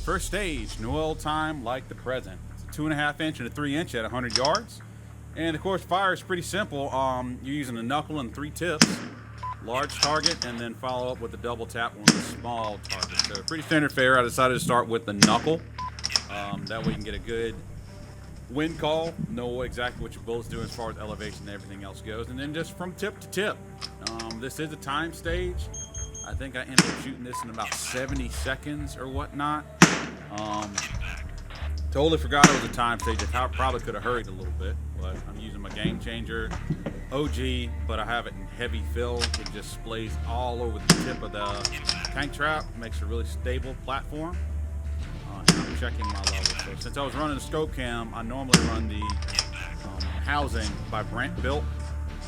First stage, no old time like the present. It's a 2.5 inch and a 3 inch at 100 yards. And of course, fire is pretty simple. You're using a knuckle and 3 tips, large target, and then follow up with a double tap on the small target. So pretty standard fare. I decided to start with the knuckle. That way you can get a good wind call, know exactly what your bullets do as far as elevation and everything else goes. And then just from tip to tip. This is a time stage. I think I ended up shooting this in about 70 seconds or whatnot. Totally forgot it was a time stage. I probably could have hurried a little bit, but I'm using my Game Changer OG, but I have it in heavy fill. It just splays all over the tip of the tank trap. Makes a really stable platform. And I'm checking my level. So since I was running the scope cam, I normally run the housing by Brent built.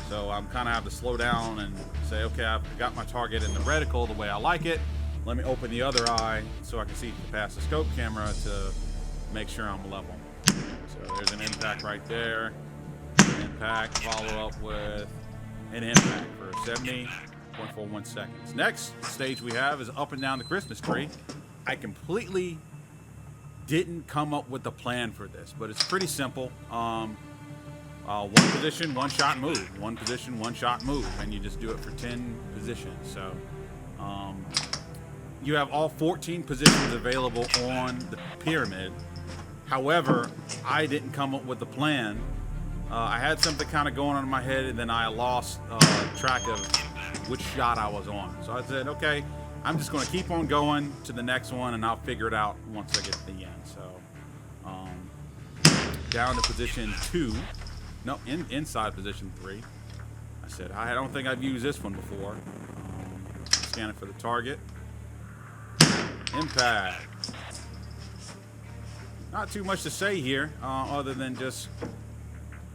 So I'm kind of have to slow down and say, okay, I've got my target in the reticle the way I like it. Let me open the other eye so I can see past the scope camera to make sure I'm level. So there's an impact right there. Impact, follow up with an impact for 70.41 seconds. Next stage we have is up and down the Christmas tree. I completely didn't come up with a plan for this, but it's pretty simple. One position, one shot, move. One position, one shot, move. And you just do it for 10 positions. So you have all 14 positions available on the pyramid. However, I didn't come up with a plan. I had something kind of going on in my head, and then I lost track of which shot I was on. So I said, okay, I'm just going to keep on going to the next one, and I'll figure it out once I get to the end. So down to position 2. No, inside position 3. I said, I don't think I've used this one before. Scanning for the target. Impact. Not too much to say here, other than just,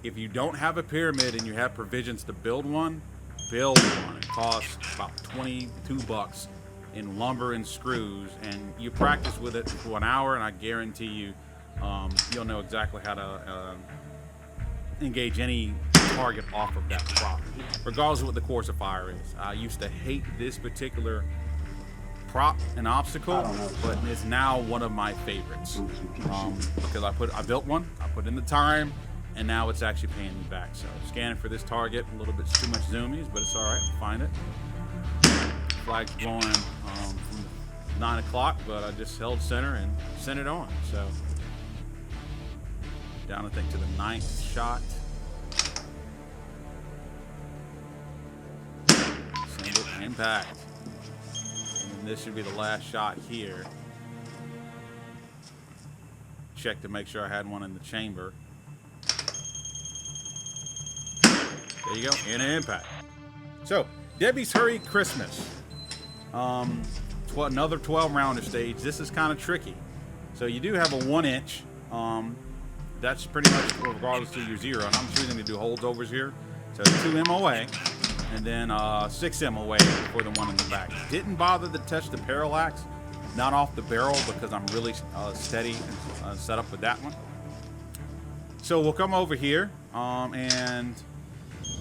if you don't have a pyramid and you have provisions to build one, build one. It costs about 22 bucks in lumber and screws, and you practice with it for an hour, and I guarantee you, you'll know exactly how to engage any target off of that prop, regardless of what the course of fire is. I used to hate this particular prop and obstacle, but it's now one of my favorites because I built one, I put in the time, and now it's actually paying me back. So scanning for this target, a little bit too much zoomies, but it's all right. I'll find it. Flag's blowing from 9 o'clock, but I just held center and sent it on. So down, I think, to the 9th shot. Single impact. And this should be the last shot here. Check to make sure I had one in the chamber. There you go, and an impact. So, Debi's Hurry Christmas. Another 12-rounder stage. This is kind of tricky. So you do have a 1 inch. That's pretty much regardless of your zero. And I'm choosing to do holdovers here. So 2 MOA, and then 6 MOA for the one in the back. Didn't bother to touch the parallax, not off the barrel, because I'm really steady and set up with that one. So we'll come over here, and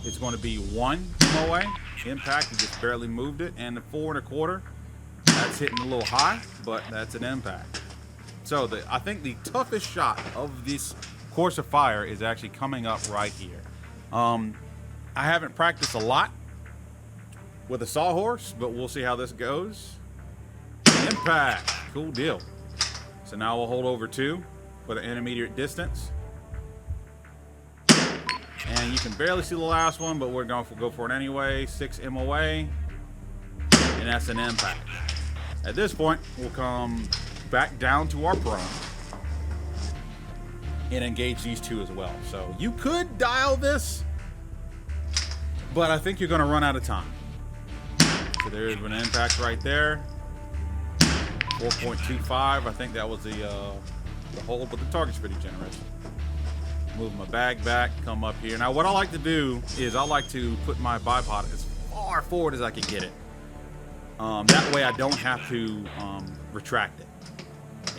it's going to be 1 MOA impact. You just barely moved it, and the 4 1/4. That's hitting a little high, but that's an impact. So I think the toughest shot of this course of fire is actually coming up right here. I haven't practiced a lot with a sawhorse, but we'll see how this goes. Impact, cool deal. So now we'll hold over 2 with an intermediate distance. And you can barely see the last one, but we're going to go for it anyway. 6 MOA, and that's an impact. At this point, we'll come back down to our prone and engage these 2 as well. So you could dial this, but I think you're going to run out of time. So there's an impact right there. 4.25. I think that was the hold, but the target's pretty generous. Move my bag back, come up here. Now what I like to do is I like to put my bipod as far forward as I can get it. That way I don't have to retract it.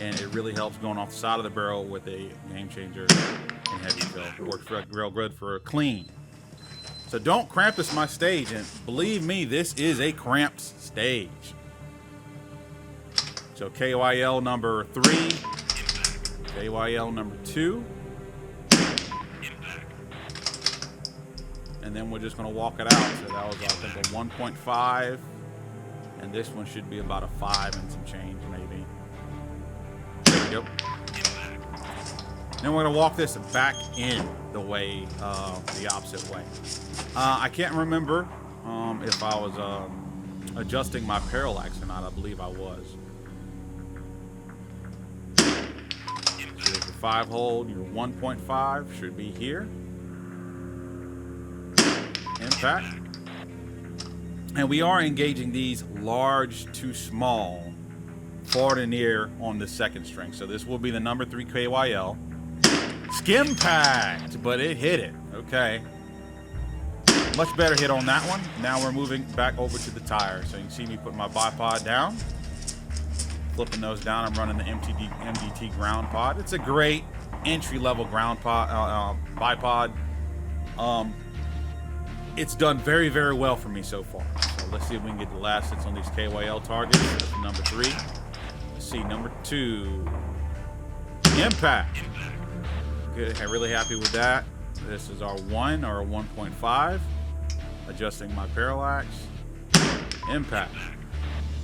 And it really helps going off the side of the barrel with a Game Changer and heavy fill. It works real good for a clean. So don't Krampus my stage, and believe me, this is a cramped stage. So KYL number 3, KYL number 2. And then we're just going to walk it out. So that was, I think, a 1.5. And this one should be about a 5 and some change, maybe. There we go. Then we're going to walk this back in the way, the opposite way. I can't remember if I was adjusting my parallax or not. I believe I was. So your 5 hold, your 1.5 should be here. Impact. And we are engaging these large to small, far to near on the second string. So this will be the number 3 KYL. Skim packed, but it hit it. Okay. Much better hit on that one. Now we're moving back over to the tire. So you can see me put my bipod down. Flipping those down. I'm running the MDT ground pod. It's a great entry-level ground pod, bipod. It's done very, very well for me so far. So let's see if we can get the last hits on these KYL targets. That's number 3. Let's see, number 2. Impact. Good. I'm really happy with that. This is our 1 or a 1.5. Adjusting my parallax. Impact.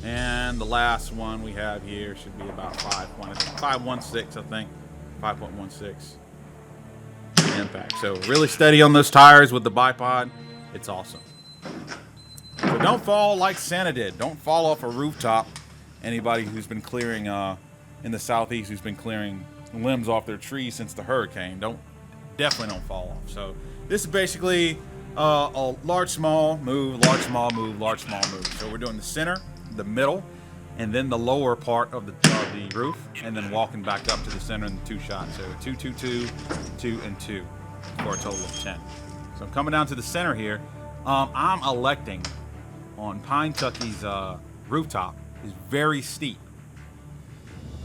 And the last one we have here should be about 5.16, I think. 5.16. Impact. So really steady on those tires with the bipod. It's awesome. So don't fall like Santa did. Don't fall off a rooftop. Anybody who's been clearing in the southeast, who's been clearing limbs off their trees since the hurricane, definitely don't fall off. So this is basically a large, small move, large, small move, large, small move. So we're doing the center, the middle, and then the lower part of the roof, and then walking back up to the center in the 2 shots. So 2, 2, 2, 2, and 2 for a total of 10. So I'm coming down to the center here. I'm electing on Pinetucky's rooftop is very steep.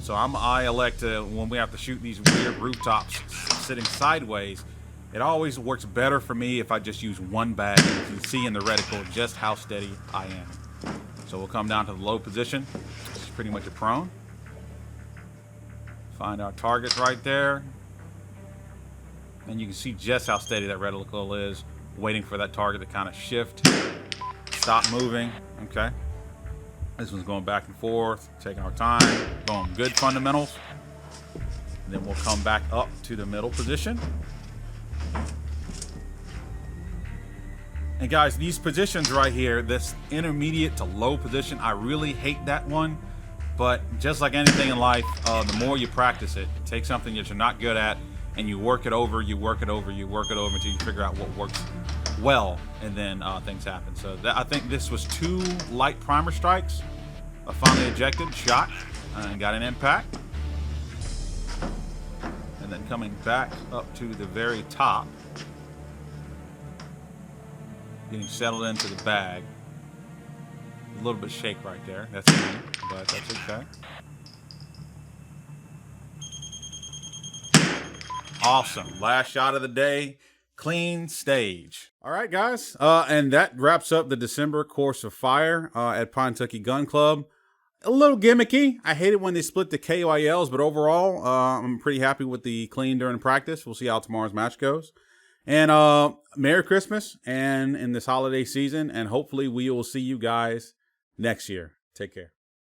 So I elect when we have to shoot these weird rooftops sitting sideways, it always works better for me if I just use one bag. You can see in the reticle just how steady I am. So we'll come down to the low position. This is pretty much a prone. Find our target right there. And you can see just how steady that reticle is, waiting for that target to kind of shift, stop moving. Okay. This one's going back and forth, taking our time. Boom, good fundamentals. And then we'll come back up to the middle position. And guys, these positions right here, this intermediate to low position, I really hate that one. But just like anything in life, the more you practice it, take something that you're not good at, and you work it over, you work it over, you work it over until you figure out what works well, and then things happen. So I think this was 2 light primer strikes. I finally ejected, shot, and got an impact. And then coming back up to the very top, getting settled into the bag. A little bit shake right there. That's me, but that's okay. Awesome. Last shot of the day. Clean stage. All right, guys. And that wraps up the December course of fire at Pinetucky Gun Club. A little gimmicky. I hate it when they split the KYLs, but overall, I'm pretty happy with the clean during practice. We'll see how tomorrow's match goes. And Merry Christmas and in this holiday season. And hopefully we will see you guys next year. Take care.